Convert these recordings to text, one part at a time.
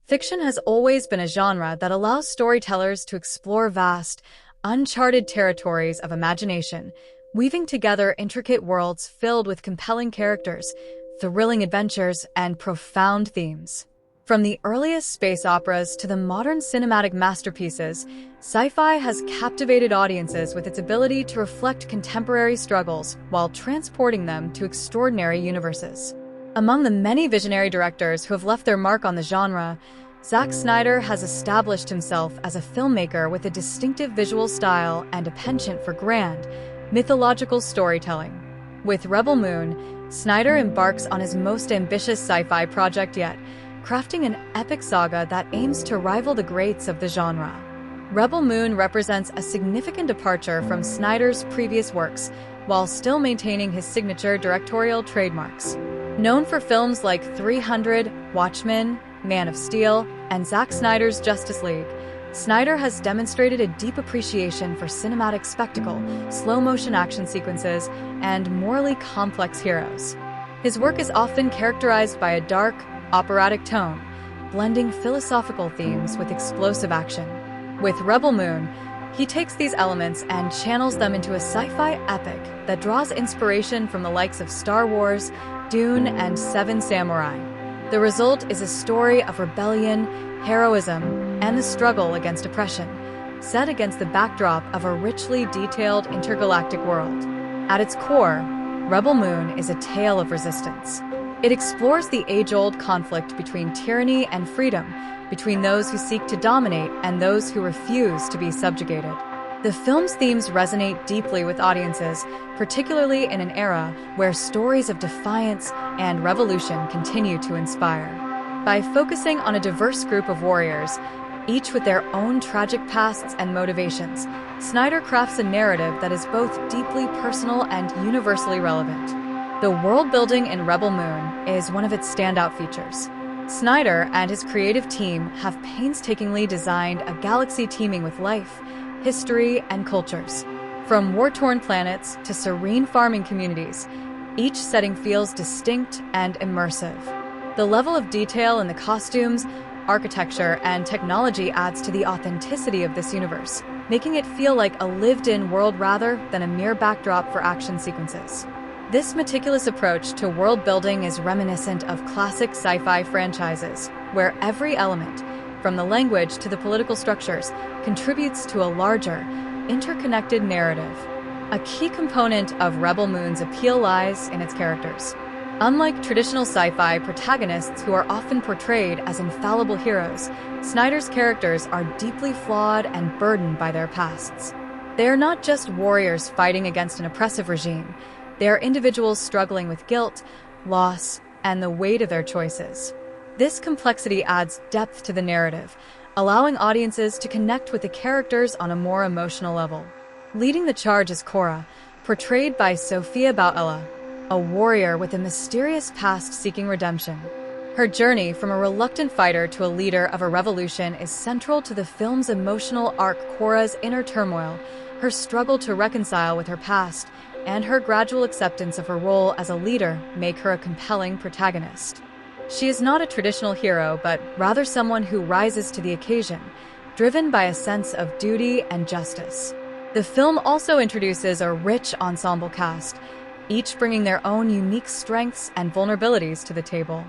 Fiction has always been a genre that allows storytellers to explore vast, uncharted territories of imagination, weaving together intricate worlds filled with compelling characters, thrilling adventures, and profound themes. From the earliest space operas to the modern cinematic masterpieces, sci-fi has captivated audiences with its ability to reflect contemporary struggles while transporting them to extraordinary universes. Among the many visionary directors who have left their mark on the genre, Zack Snyder has established himself as a filmmaker with a distinctive visual style and a penchant for grand, mythological storytelling. With Rebel Moon, Snyder embarks on his most ambitious sci-fi project yet, crafting an epic saga that aims to rival the greats of the genre. Rebel Moon represents a significant departure from Snyder's previous works, while still maintaining his signature directorial trademarks. Known for films like 300, Watchmen, Man of Steel, and Zack Snyder's Justice League, Snyder has demonstrated a deep appreciation for cinematic spectacle, slow-motion action sequences, and morally complex heroes. His work is often characterized by a dark, operatic tone, blending philosophical themes with explosive action. With Rebel Moon, he takes these elements and channels them into a sci-fi epic that draws inspiration from the likes of Star Wars, Dune, and Seven Samurai. The result is a story of rebellion, heroism, and the struggle against oppression, set against the backdrop of a richly detailed intergalactic world. At its core, Rebel Moon is a tale of resistance. It explores the age-old conflict between tyranny and freedom, between those who seek to dominate and those who refuse to be subjugated. The film's themes resonate deeply with audiences, particularly in an era where stories of defiance and revolution continue to inspire. By focusing on a diverse group of warriors, each with their own tragic pasts and motivations, Snyder crafts a narrative that is both deeply personal and universally relevant. The world-building in Rebel Moon is one of its standout features. Snyder and his creative team have painstakingly designed a galaxy teeming with life, history, and cultures. From war-torn planets to serene farming communities, each setting feels distinct and immersive. The level of detail in the costumes, architecture, and technology adds to the authenticity of this universe, making it feel like a lived-in world rather than a mere backdrop for action sequences. This meticulous approach to world-building is reminiscent of classic sci-fi franchises, where every element, from the language to the political structures, contributes to a larger, interconnected narrative. A key component of Rebel Moon's appeal lies in its characters. Unlike traditional sci-fi protagonists who are often portrayed as infallible heroes, Snyder's characters are deeply flawed and burdened by their pasts. They are not just warriors fighting against an oppressive regime. They are individuals struggling with guilt, loss, and the weight of their choices. This complexity adds depth to the narrative, allowing audiences to connect with the characters on a more emotional level. Leading the charge is Cora, portrayed by Sofia Boutella, a warrior with a mysterious past seeking redemption. Her journey from a reluctant fighter to a leader of a revolution is central to the film's emotional arc. Cora's inner turmoil, her struggle to reconcile with her past, and her gradual acceptance of her role as a leader make her a compelling protagonist. She is not a traditional hero, but rather someone who rises to the occasion, driven by a sense of duty and justice. The film also introduces a rich ensemble cast, each bringing their own unique strengths and vulnerabilities to the table.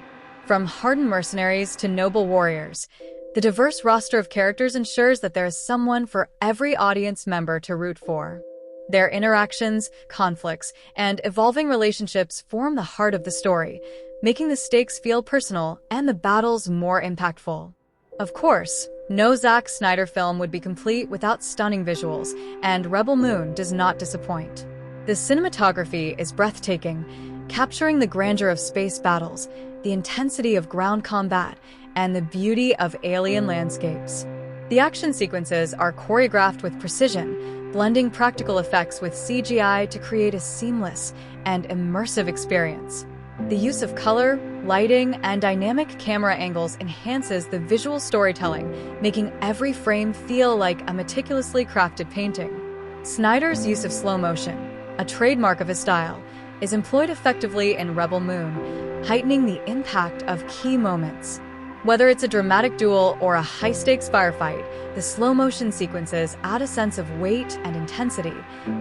From hardened mercenaries to noble warriors, the diverse roster of characters ensures that there is someone for every audience member to root for. Their interactions, conflicts, and evolving relationships form the heart of the story, making the stakes feel personal and the battles more impactful. Of course, no Zack Snyder film would be complete without stunning visuals, and Rebel Moon does not disappoint. The cinematography is breathtaking, capturing the grandeur of space battles, the intensity of ground combat, and the beauty of alien landscapes. The action sequences are choreographed with precision, blending practical effects with CGI to create a seamless and immersive experience. The use of color, lighting, and dynamic camera angles enhances the visual storytelling, making every frame feel like a meticulously crafted painting. Snyder's use of slow motion, a trademark of his style, is employed effectively in Rebel Moon, heightening the impact of key moments. Whether it's a dramatic duel or a high-stakes firefight, the slow-motion sequences add a sense of weight and intensity,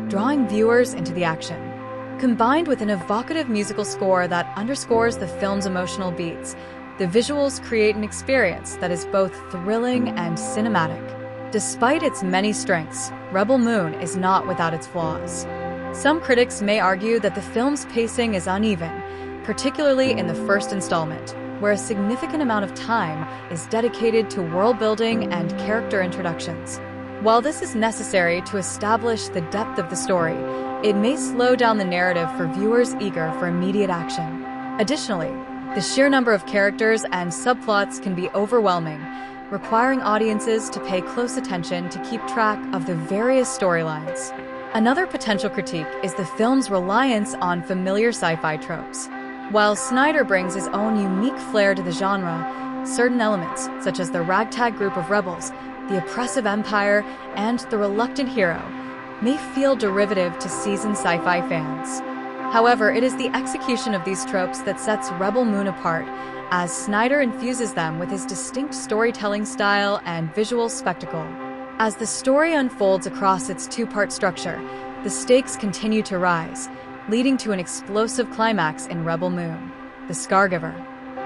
drawing viewers into the action. Combined with an evocative musical score that underscores the film's emotional beats, the visuals create an experience that is both thrilling and cinematic. Despite its many strengths, Rebel Moon is not without its flaws. Some critics may argue that the film's pacing is uneven, particularly in the first installment, where a significant amount of time is dedicated to world-building and character introductions. While this is necessary to establish the depth of the story, it may slow down the narrative for viewers eager for immediate action. Additionally, the sheer number of characters and subplots can be overwhelming, requiring audiences to pay close attention to keep track of the various storylines. Another potential critique is the film's reliance on familiar sci-fi tropes. While Snyder brings his own unique flair to the genre, certain elements, such as the ragtag group of rebels, the oppressive empire, and the reluctant hero, may feel derivative to seasoned sci-fi fans. However, it is the execution of these tropes that sets Rebel Moon apart, as Snyder infuses them with his distinct storytelling style and visual spectacle. As the story unfolds across its two-part structure, the stakes continue to rise, leading to an explosive climax in Rebel Moon, the Scargiver.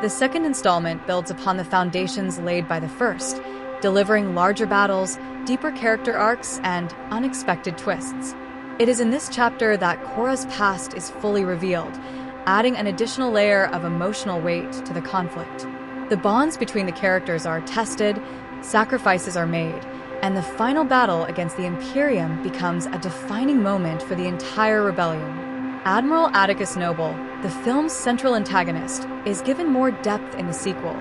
The second installment builds upon the foundations laid by the first, delivering larger battles, deeper character arcs, and unexpected twists. It is in this chapter that Korra's past is fully revealed, adding an additional layer of emotional weight to the conflict. The bonds between the characters are tested, sacrifices are made, and the final battle against the Imperium becomes a defining moment for the entire rebellion. Admiral Atticus Noble, the film's central antagonist, is given more depth in the sequel,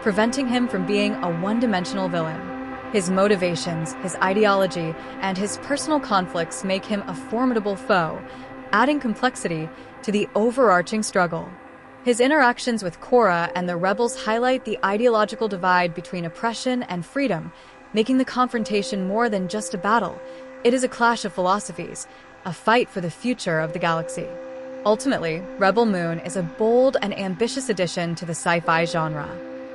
preventing him from being a one-dimensional villain. His motivations, his ideology, and his personal conflicts make him a formidable foe, adding complexity to the overarching struggle. His interactions with Korra and the rebels highlight the ideological divide between oppression and freedom, making the confrontation more than just a battle. It is a clash of philosophies, a fight for the future of the galaxy. Ultimately, Rebel Moon is a bold and ambitious addition to the sci-fi genre.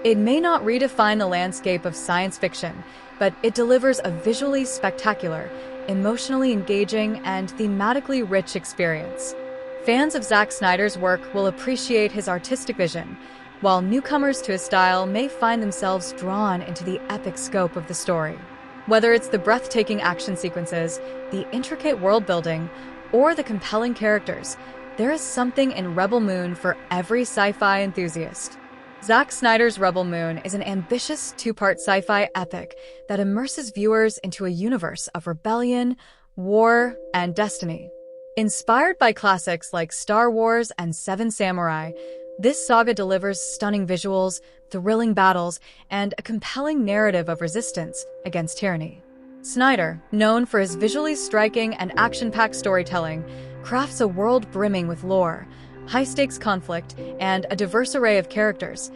It may not redefine the landscape of science fiction, but it delivers a visually spectacular, emotionally engaging, and thematically rich experience. Fans of Zack Snyder's work will appreciate his artistic vision, while newcomers to his style may find themselves drawn into the epic scope of the story. Whether it's the breathtaking action sequences, the intricate world building, or the compelling characters, there is something in Rebel Moon for every sci-fi enthusiast. Zack Snyder's Rebel Moon is an ambitious two-part sci-fi epic that immerses viewers into a universe of rebellion, war, and destiny. Inspired by classics like Star Wars and Seven Samurai, this saga delivers stunning visuals, thrilling battles, and a compelling narrative of resistance against tyranny. Snyder, known for his visually striking and action-packed storytelling, crafts a world brimming with lore, high-stakes conflict, and a diverse array of characters,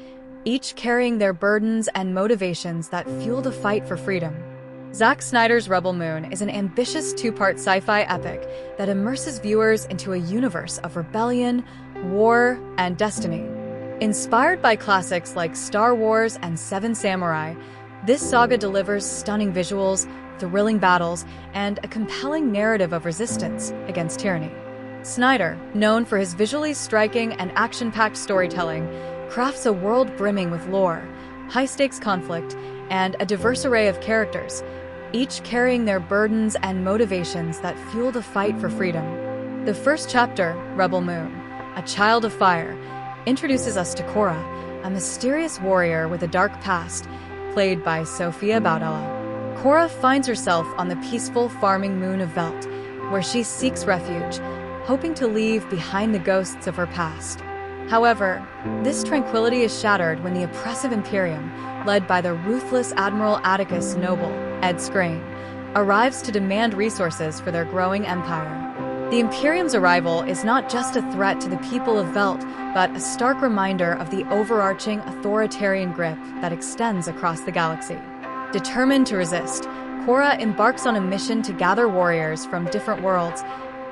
each carrying their burdens and motivations that fuel the fight for freedom. Zack Snyder's Rebel Moon is an ambitious two-part sci-fi epic that immerses viewers into a universe of rebellion, war, and destiny. Inspired by classics like Star Wars and Seven Samurai, this saga delivers stunning visuals, thrilling battles, and a compelling narrative of resistance against tyranny. Snyder, known for his visually striking and action-packed storytelling, crafts a world brimming with lore, high-stakes conflict, and a diverse array of characters, each carrying their burdens and motivations that fuel the fight for freedom. The first chapter, Rebel Moon, a Child of Fire, introduces us to Korra, a mysterious warrior with a dark past, played by Sofia Boutella. Korra finds herself on the peaceful farming moon of Velt, where she seeks refuge, hoping to leave behind the ghosts of her past. However, this tranquility is shattered when the oppressive Imperium, led by the ruthless Admiral Atticus Noble, Ed Skrein, arrives to demand resources for their growing empire. The Imperium's arrival is not just a threat to the people of Velt, but a stark reminder of the overarching authoritarian grip that extends across the galaxy. Determined to resist, Korra embarks on a mission to gather warriors from different worlds,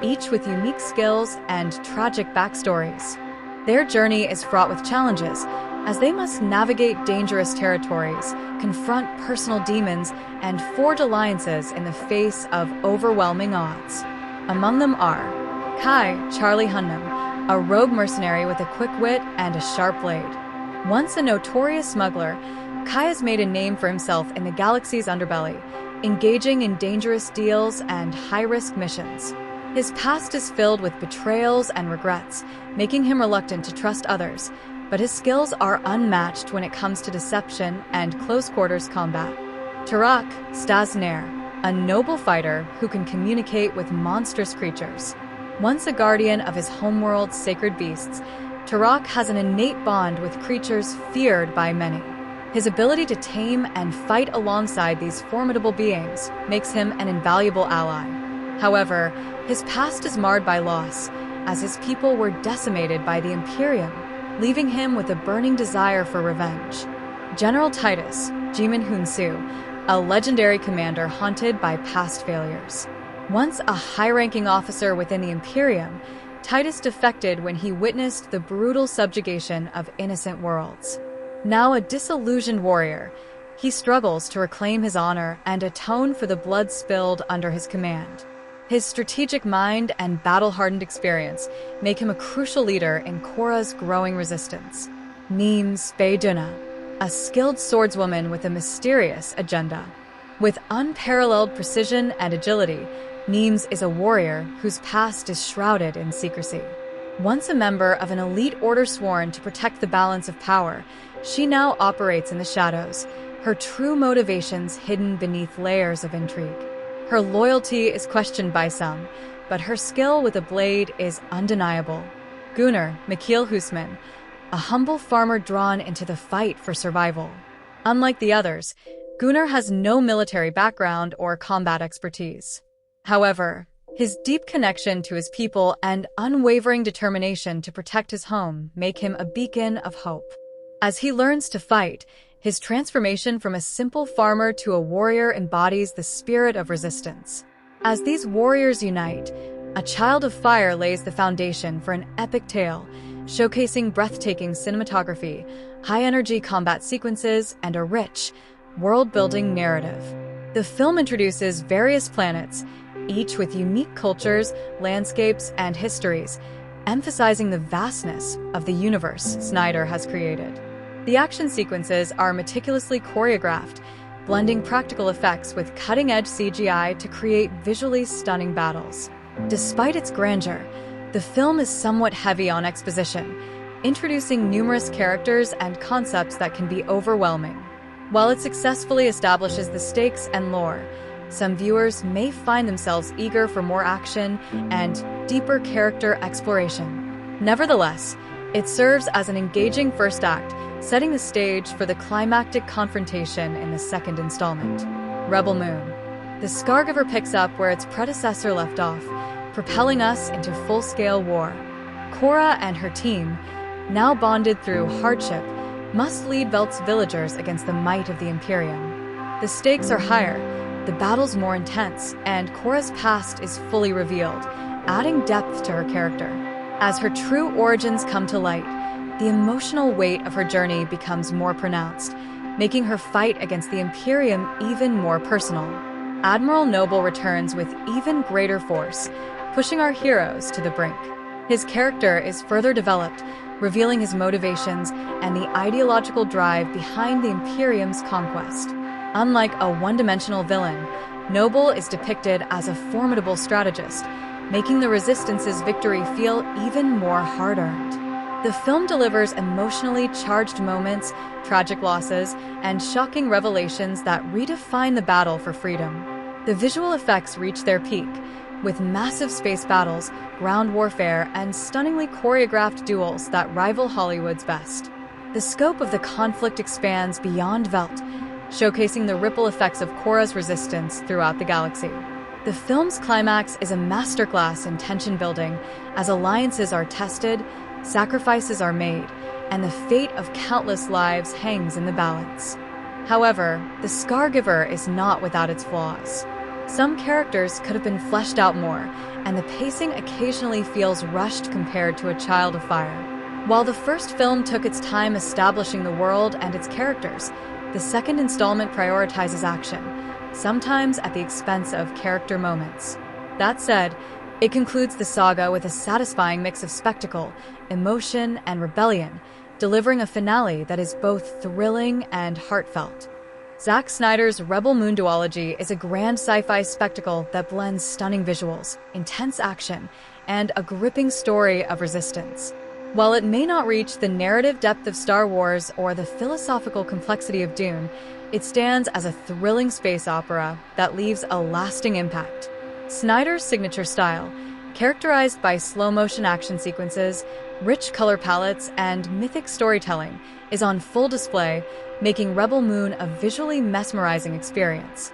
each with unique skills and tragic backstories. Their journey is fraught with challenges, as they must navigate dangerous territories, confront personal demons, and forge alliances in the face of overwhelming odds. Among them are Kai, Charlie Hunnam, a rogue mercenary with a quick wit and a sharp blade. Once a notorious smuggler, Kai has made a name for himself in the galaxy's underbelly, engaging in dangerous deals and high-risk missions. His past is filled with betrayals and regrets, making him reluctant to trust others, but his skills are unmatched when it comes to deception and close-quarters combat. Tarak Stasner, a noble fighter who can communicate with monstrous creatures. Once a guardian of his homeworld's sacred beasts, Tarak has an innate bond with creatures feared by many. His ability to tame and fight alongside these formidable beings makes him an invaluable ally. However, his past is marred by loss, as his people were decimated by the Imperium, leaving him with a burning desire for revenge. General Titus Jimin Hunsu, a legendary commander haunted by past failures. Once a high-ranking officer within the Imperium, Titus defected when he witnessed the brutal subjugation of innocent worlds. Now a disillusioned warrior, he struggles to reclaim his honor and atone for the blood spilled under his command. His strategic mind and battle-hardened experience make him a crucial leader in Korra's growing resistance. Neem Speyduna, a skilled swordswoman with a mysterious agenda. With unparalleled precision and agility, Neems is a warrior whose past is shrouded in secrecy. Once a member of an elite order sworn to protect the balance of power, she now operates in the shadows, her true motivations hidden beneath layers of intrigue. Her loyalty is questioned by some, but her skill with a blade is undeniable. Gunnar Mikhail Husman, a humble farmer drawn into the fight for survival. Unlike the others, Gunnar has no military background or combat expertise. However, his deep connection to his people and unwavering determination to protect his home make him a beacon of hope. As he learns to fight, his transformation from a simple farmer to a warrior embodies the spirit of resistance. As these warriors unite, A Child of Fire lays the foundation for an epic tale, showcasing breathtaking cinematography, high-energy combat sequences, and a rich, world-building narrative. The film introduces various planets, each with unique cultures, landscapes, and histories, emphasizing the vastness of the universe Snyder has created. The action sequences are meticulously choreographed, blending practical effects with cutting-edge CGI to create visually stunning battles. Despite its grandeur, the film is somewhat heavy on exposition, introducing numerous characters and concepts that can be overwhelming. While it successfully establishes the stakes and lore, some viewers may find themselves eager for more action and deeper character exploration. Nevertheless, it serves as an engaging first act, setting the stage for the climactic confrontation in the second installment. Rebel Moon. The Scargiver picks up where its predecessor left off, propelling us into full-scale war. Korra and her team, now bonded through hardship, must lead Velt's villagers against the might of the Imperium. The stakes are higher, the battles more intense, and Korra's past is fully revealed, adding depth to her character. As her true origins come to light, the emotional weight of her journey becomes more pronounced, making her fight against the Imperium even more personal. Admiral Noble returns with even greater force, pushing our heroes to the brink. His character is further developed, revealing his motivations and the ideological drive behind the Imperium's conquest. Unlike a one-dimensional villain, Noble is depicted as a formidable strategist, making the Resistance's victory feel even more hard-earned. The film delivers emotionally charged moments, tragic losses, and shocking revelations that redefine the battle for freedom. The visual effects reach their peak, with massive space battles, ground warfare, and stunningly choreographed duels that rival Hollywood's best. The scope of the conflict expands beyond Velt, showcasing the ripple effects of Korra's resistance throughout the galaxy. The film's climax is a masterclass in tension building as alliances are tested, sacrifices are made, and the fate of countless lives hangs in the balance. However, the Scargiver is not without its flaws. Some characters could have been fleshed out more, and the pacing occasionally feels rushed compared to A Child of Fire. While the first film took its time establishing the world and its characters, the second installment prioritizes action, sometimes at the expense of character moments. That said, it concludes the saga with a satisfying mix of spectacle, emotion, and rebellion, delivering a finale that is both thrilling and heartfelt. Zack Snyder's Rebel Moon duology is a grand sci-fi spectacle that blends stunning visuals, intense action, and a gripping story of resistance. While it may not reach the narrative depth of Star Wars or the philosophical complexity of Dune, it stands as a thrilling space opera that leaves a lasting impact. Snyder's signature style, characterized by slow-motion action sequences, rich color palettes, and mythic storytelling, is on full display, making Rebel Moon a visually mesmerizing experience.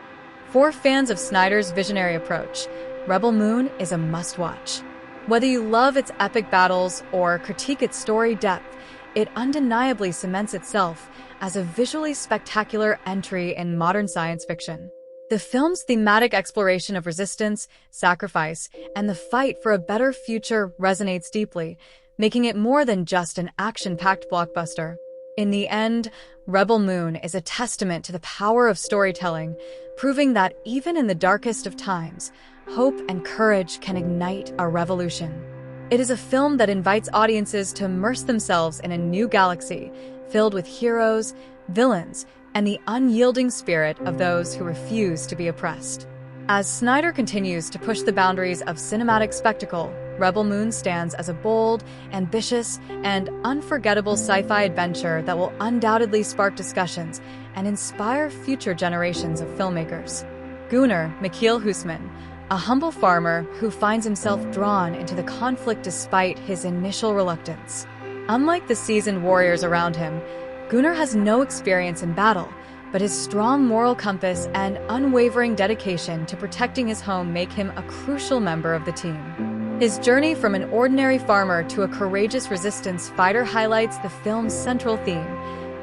For fans of Snyder's visionary approach, Rebel Moon is a must-watch. Whether you love its epic battles or critique its story depth, it undeniably cements itself as a visually spectacular entry in modern science fiction. The film's thematic exploration of resistance, sacrifice, and the fight for a better future resonates deeply, making it more than just an action-packed blockbuster. In the end, Rebel Moon is a testament to the power of storytelling, proving that even in the darkest of times, hope and courage can ignite a revolution. It is a film that invites audiences to immerse themselves in a new galaxy, filled with heroes, villains, and the unyielding spirit of those who refuse to be oppressed. As Snyder continues to push the boundaries of cinematic spectacle, Rebel Moon stands as a bold, ambitious, and unforgettable sci-fi adventure that will undoubtedly spark discussions and inspire future generations of filmmakers. Gunnar Mikhail Husman, a humble farmer who finds himself drawn into the conflict despite his initial reluctance. Unlike the seasoned warriors around him, Gunnar has no experience in battle, but his strong moral compass and unwavering dedication to protecting his home make him a crucial member of the team. His journey from an ordinary farmer to a courageous resistance fighter highlights the film's central theme,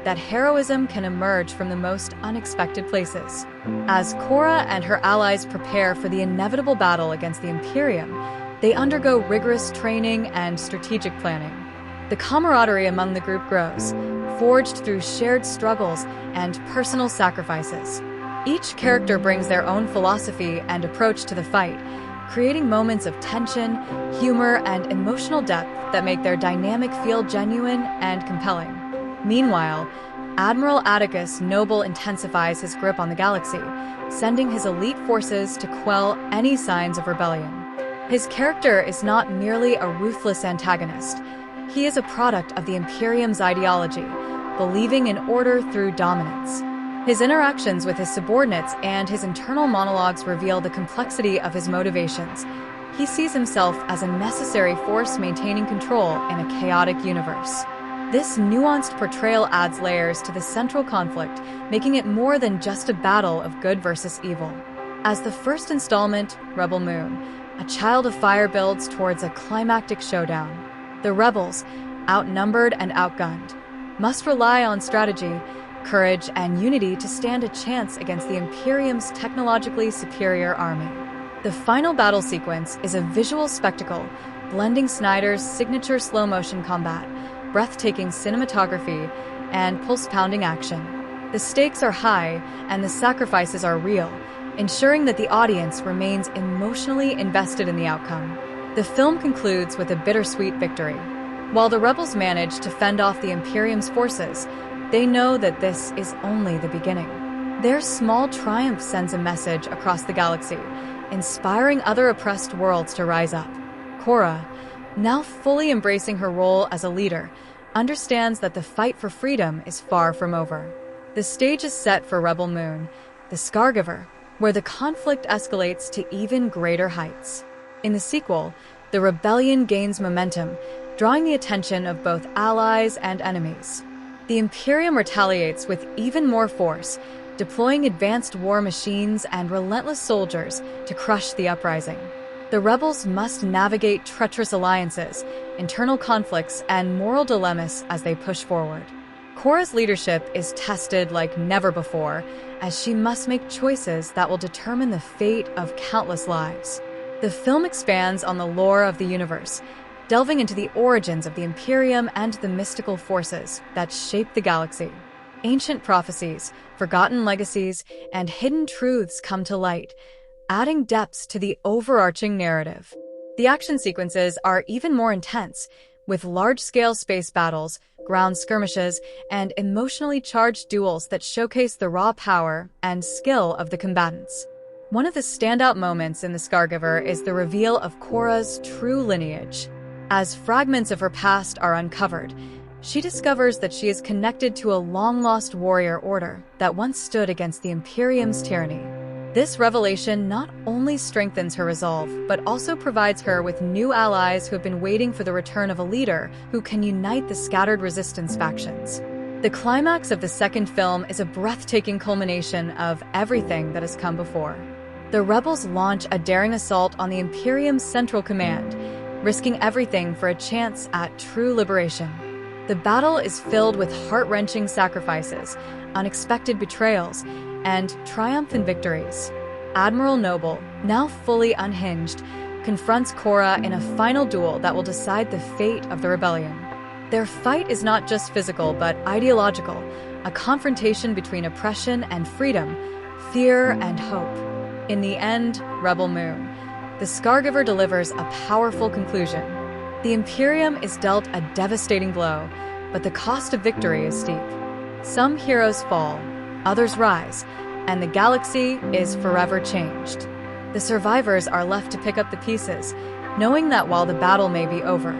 that heroism can emerge from the most unexpected places. As Korra and her allies prepare for the inevitable battle against the Imperium, they undergo rigorous training and strategic planning. The camaraderie among the group grows, forged through shared struggles and personal sacrifices. Each character brings their own philosophy and approach to the fight, creating moments of tension, humor, and emotional depth that make their dynamic feel genuine and compelling. Meanwhile, Admiral Atticus Noble intensifies his grip on the galaxy, sending his elite forces to quell any signs of rebellion. His character is not merely a ruthless antagonist. He is a product of the Imperium's ideology, believing in order through dominance. His interactions with his subordinates and his internal monologues reveal the complexity of his motivations. He sees himself as a necessary force maintaining control in a chaotic universe. This nuanced portrayal adds layers to the central conflict, making it more than just a battle of good versus evil. As the first installment, Rebel Moon, a Child of Fire builds towards a climactic showdown. The rebels, outnumbered and outgunned, must rely on strategy, courage, and unity to stand a chance against the Imperium's technologically superior army. The final battle sequence is a visual spectacle, blending Snyder's signature slow-motion combat, breathtaking cinematography, and pulse-pounding action. The stakes are high, and the sacrifices are real, ensuring that the audience remains emotionally invested in the outcome. The film concludes with a bittersweet victory. While the rebels manage to fend off the Imperium's forces, they know that this is only the beginning. Their small triumph sends a message across the galaxy, inspiring other oppressed worlds to rise up. Korra, now fully embracing her role as a leader, understands that the fight for freedom is far from over. The stage is set for Rebel Moon, the Scargiver, where the conflict escalates to even greater heights. In the sequel, the rebellion gains momentum, drawing the attention of both allies and enemies. The Imperium retaliates with even more force, deploying advanced war machines and relentless soldiers to crush the uprising. The rebels must navigate treacherous alliances, internal conflicts, and moral dilemmas as they push forward. Korra's leadership is tested like never before, as she must make choices that will determine the fate of countless lives. The film expands on the lore of the universe, delving into the origins of the Imperium and the mystical forces that shape the galaxy. Ancient prophecies, forgotten legacies, and hidden truths come to light, adding depths to the overarching narrative. The action sequences are even more intense, with large-scale space battles, ground skirmishes, and emotionally charged duels that showcase the raw power and skill of the combatants. One of the standout moments in the Scargiver is the reveal of Korra's true lineage. As fragments of her past are uncovered, she discovers that she is connected to a long-lost warrior order that once stood against the Imperium's tyranny. This revelation not only strengthens her resolve, but also provides her with new allies who have been waiting for the return of a leader who can unite the scattered resistance factions. The climax of the second film is a breathtaking culmination of everything that has come before. The rebels launch a daring assault on the Imperium's central command, risking everything for a chance at true liberation. The battle is filled with heart-wrenching sacrifices, unexpected betrayals, and triumphant victories. Admiral Noble, now fully unhinged, confronts Korra in a final duel that will decide the fate of the rebellion. Their fight is not just physical but ideological, a confrontation between oppression and freedom, fear and hope. In the end, Rebel Moon, the Scargiver delivers a powerful conclusion. The Imperium is dealt a devastating blow, but the cost of victory is steep. Some heroes fall, others rise, and the galaxy is forever changed. The survivors are left to pick up the pieces, knowing that while the battle may be over,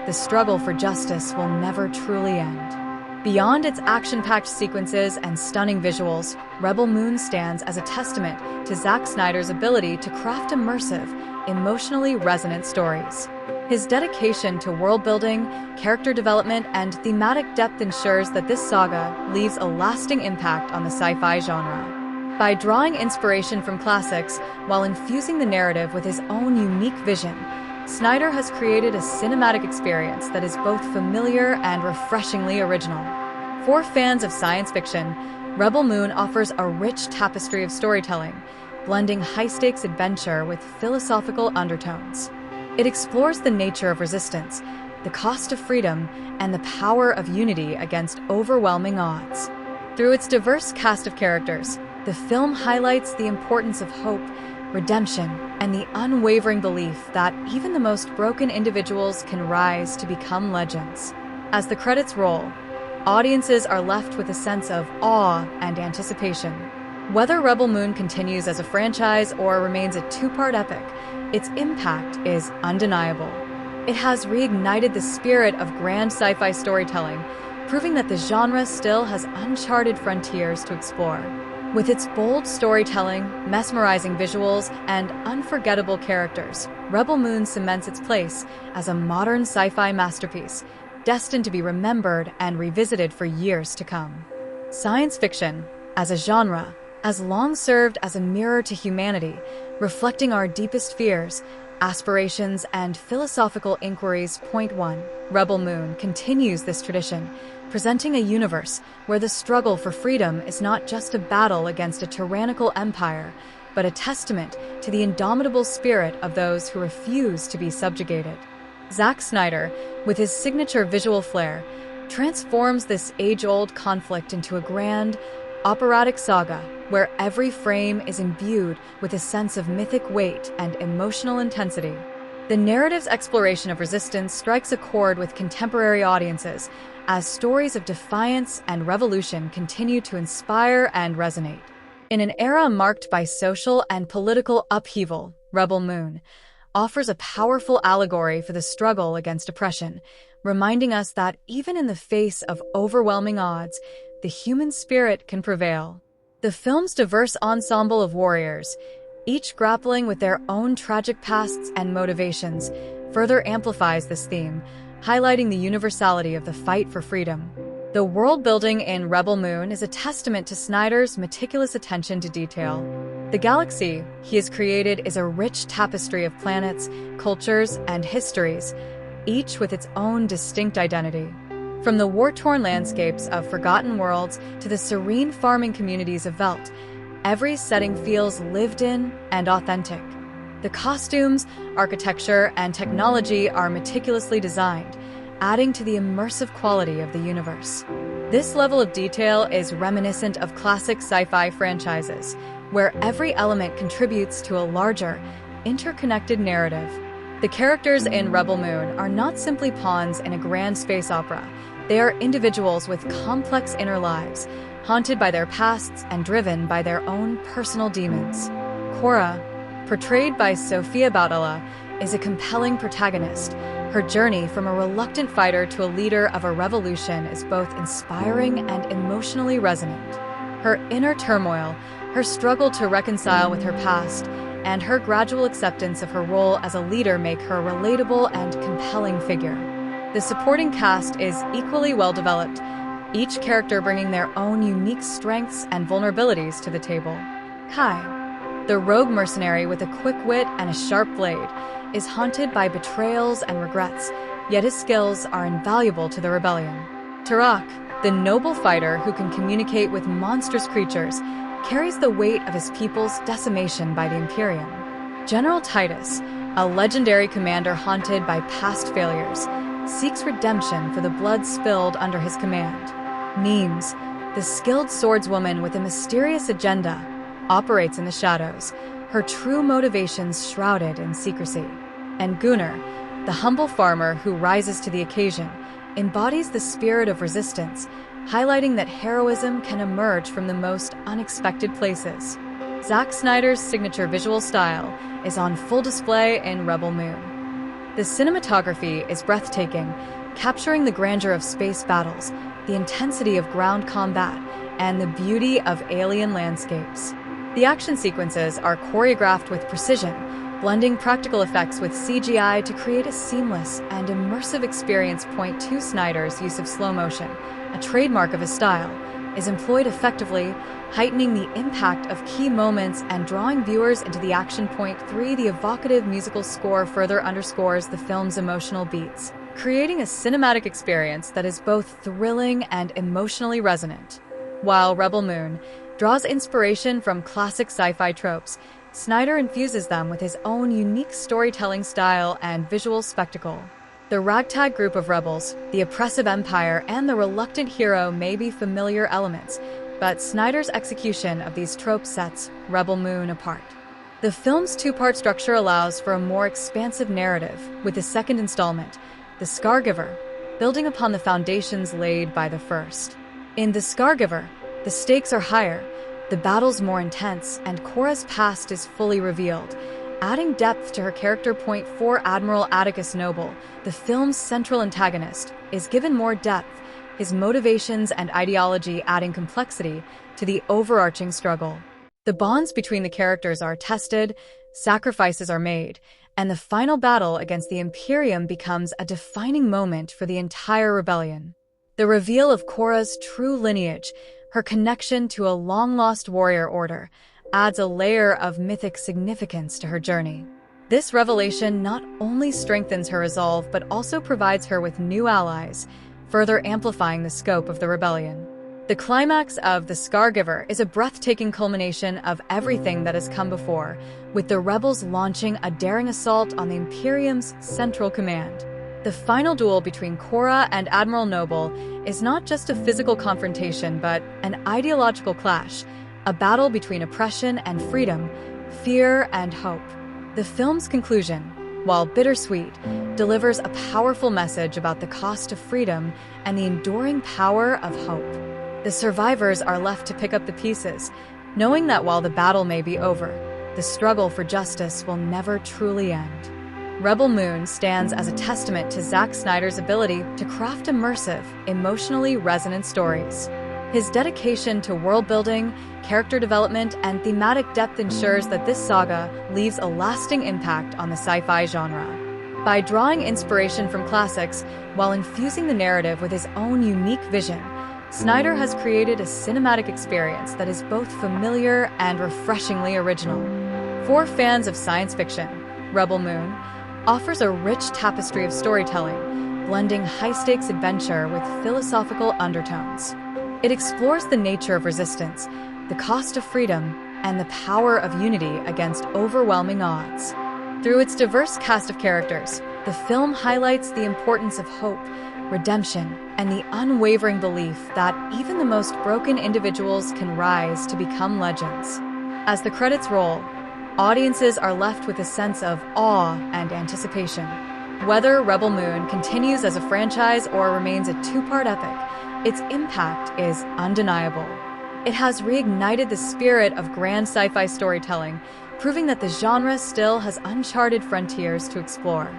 the struggle for justice will never truly end. Beyond its action-packed sequences and stunning visuals, Rebel Moon stands as a testament to Zack Snyder's ability to craft immersive, emotionally resonant stories. His dedication to world-building, character development, and thematic depth ensures that this saga leaves a lasting impact on the sci-fi genre. By drawing inspiration from classics while infusing the narrative with his own unique vision, Snyder has created a cinematic experience that is both familiar and refreshingly original. For fans of science fiction, Rebel Moon offers a rich tapestry of storytelling, blending high-stakes adventure with philosophical undertones. It explores the nature of resistance, the cost of freedom, and the power of unity against overwhelming odds. Through its diverse cast of characters, the film highlights the importance of hope, redemption, and the unwavering belief that even the most broken individuals can rise to become legends. As the credits roll, audiences are left with a sense of awe and anticipation. Whether Rebel Moon continues as a franchise or remains a two-part epic, its impact is undeniable. It has reignited the spirit of grand sci-fi storytelling, proving that the genre still has uncharted frontiers to explore. With its bold storytelling, mesmerizing visuals, and unforgettable characters, Rebel Moon cements its place as a modern sci-fi masterpiece, destined to be remembered and revisited for years to come. Science fiction, as a genre, has long served as a mirror to humanity, reflecting our deepest fears, aspirations, and philosophical inquiries. Point 1. Rebel Moon continues this tradition, presenting a universe where the struggle for freedom is not just a battle against a tyrannical empire, but a testament to the indomitable spirit of those who refuse to be subjugated. Zack Snyder, with his signature visual flair, transforms this age-old conflict into a grand, operatic saga where every frame is imbued with a sense of mythic weight and emotional intensity. The narrative's exploration of resistance strikes a chord with contemporary audiences as stories of defiance and revolution continue to inspire and resonate. In an era marked by social and political upheaval, Rebel Moon offers a powerful allegory for the struggle against oppression, reminding us that even in the face of overwhelming odds, the human spirit can prevail. The film's diverse ensemble of warriors, each grappling with their own tragic pasts and motivations, further amplifies this theme, highlighting the universality of the fight for freedom. The world-building in Rebel Moon is a testament to Snyder's meticulous attention to detail. The galaxy he has created is a rich tapestry of planets, cultures, and histories, each with its own distinct identity. From the war-torn landscapes of Forgotten Worlds to the serene farming communities of Velt, every setting feels lived in and authentic. The costumes, architecture, and technology are meticulously designed, adding to the immersive quality of the universe. This level of detail is reminiscent of classic sci-fi franchises, where every element contributes to a larger, interconnected narrative. The characters in Rebel Moon are not simply pawns in a grand space opera. They are individuals with complex inner lives, haunted by their pasts and driven by their own personal demons. Cora, portrayed by Sofia Boutella, is a compelling protagonist. Her journey from a reluctant fighter to a leader of a revolution is both inspiring and emotionally resonant. Her inner turmoil, her struggle to reconcile with her past, and her gradual acceptance of her role as a leader make her a relatable and compelling figure. The supporting cast is equally well developed, each character bringing their own unique strengths and vulnerabilities to the table. Kai, the rogue mercenary with a quick wit and a sharp blade, is haunted by betrayals and regrets, yet his skills are invaluable to the rebellion. Tarak, the noble fighter who can communicate with monstrous creatures, carries the weight of his people's decimation by the Imperium. General Titus, a legendary commander haunted by past failures, seeks redemption for the blood spilled under his command. Nemes, the skilled swordswoman with a mysterious agenda, operates in the shadows, her true motivations shrouded in secrecy. And Gunnar, the humble farmer who rises to the occasion, embodies the spirit of resistance, highlighting that heroism can emerge from the most unexpected places. Zack Snyder's signature visual style is on full display in Rebel Moon. The cinematography is breathtaking, capturing the grandeur of space battles, the intensity of ground combat, and the beauty of alien landscapes. The action sequences are choreographed with precision, blending practical effects with CGI to create a seamless and immersive experience. Point 2 Snyder's use of slow motion, a trademark of his style, is employed effectively, heightening the impact of key moments and drawing viewers into the action. Point 3 The evocative musical score further underscores the film's emotional beats, creating a cinematic experience that is both thrilling and emotionally resonant. While Rebel Moon draws inspiration from classic sci-fi tropes, Snyder infuses them with his own unique storytelling style and visual spectacle. The ragtag group of rebels, the oppressive empire, and the reluctant hero may be familiar elements, but Snyder's execution of these tropes sets Rebel Moon apart. The film's two-part structure allows for a more expansive narrative, with the second installment, The Scargiver, building upon the foundations laid by the first. In The Scargiver, the stakes are higher, the battle's more intense, and Cora's past is fully revealed, adding depth to her character. Point 4 Admiral Atticus Noble, the film's central antagonist, is given more depth, his motivations and ideology adding complexity to the overarching struggle. The bonds between the characters are tested, sacrifices are made, and the final battle against the Imperium becomes a defining moment for the entire rebellion. The reveal of Cora's true lineage, her connection to a long-lost warrior order, adds a layer of mythic significance to her journey. This revelation not only strengthens her resolve but also provides her with new allies, further amplifying the scope of the rebellion. The climax of The Scargiver is a breathtaking culmination of everything that has come before, with the rebels launching a daring assault on the Imperium's central command. The final duel between Cora and Admiral Noble is not just a physical confrontation but an ideological clash, a battle between oppression and freedom, fear and hope. The film's conclusion, while bittersweet, delivers a powerful message about the cost of freedom and the enduring power of hope. The survivors are left to pick up the pieces, knowing that while the battle may be over, the struggle for justice will never truly end. Rebel Moon stands as a testament to Zack Snyder's ability to craft immersive, emotionally resonant stories. His dedication to world-building, character development, and thematic depth ensures that this saga leaves a lasting impact on the sci-fi genre. By drawing inspiration from classics while infusing the narrative with his own unique vision, Snyder has created a cinematic experience that is both familiar and refreshingly original. For fans of science fiction, Rebel Moon offers a rich tapestry of storytelling, blending high-stakes adventure with philosophical undertones. It explores the nature of resistance, the cost of freedom, and the power of unity against overwhelming odds. Through its diverse cast of characters, the film highlights the importance of hope, redemption, and the unwavering belief that even the most broken individuals can rise to become legends. As the credits roll, audiences are left with a sense of awe and anticipation. Whether Rebel Moon continues as a franchise or remains a two-part epic, its impact is undeniable. It has reignited the spirit of grand sci-fi storytelling, proving that the genre still has uncharted frontiers to explore.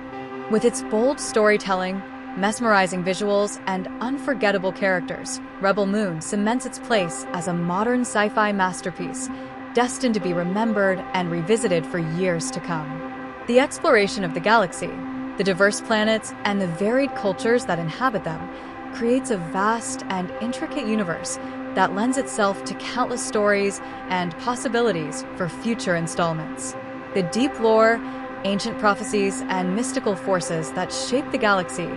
With its bold storytelling, mesmerizing visuals, and unforgettable characters, Rebel Moon cements its place as a modern sci-fi masterpiece, destined to be remembered and revisited for years to come. The exploration of the galaxy, the diverse planets, and the varied cultures that inhabit them creates a vast and intricate universe that lends itself to countless stories and possibilities for future installments. The deep lore, ancient prophecies, and mystical forces that shape the galaxy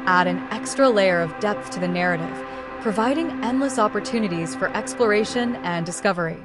add an extra layer of depth to the narrative, providing endless opportunities for exploration and discovery.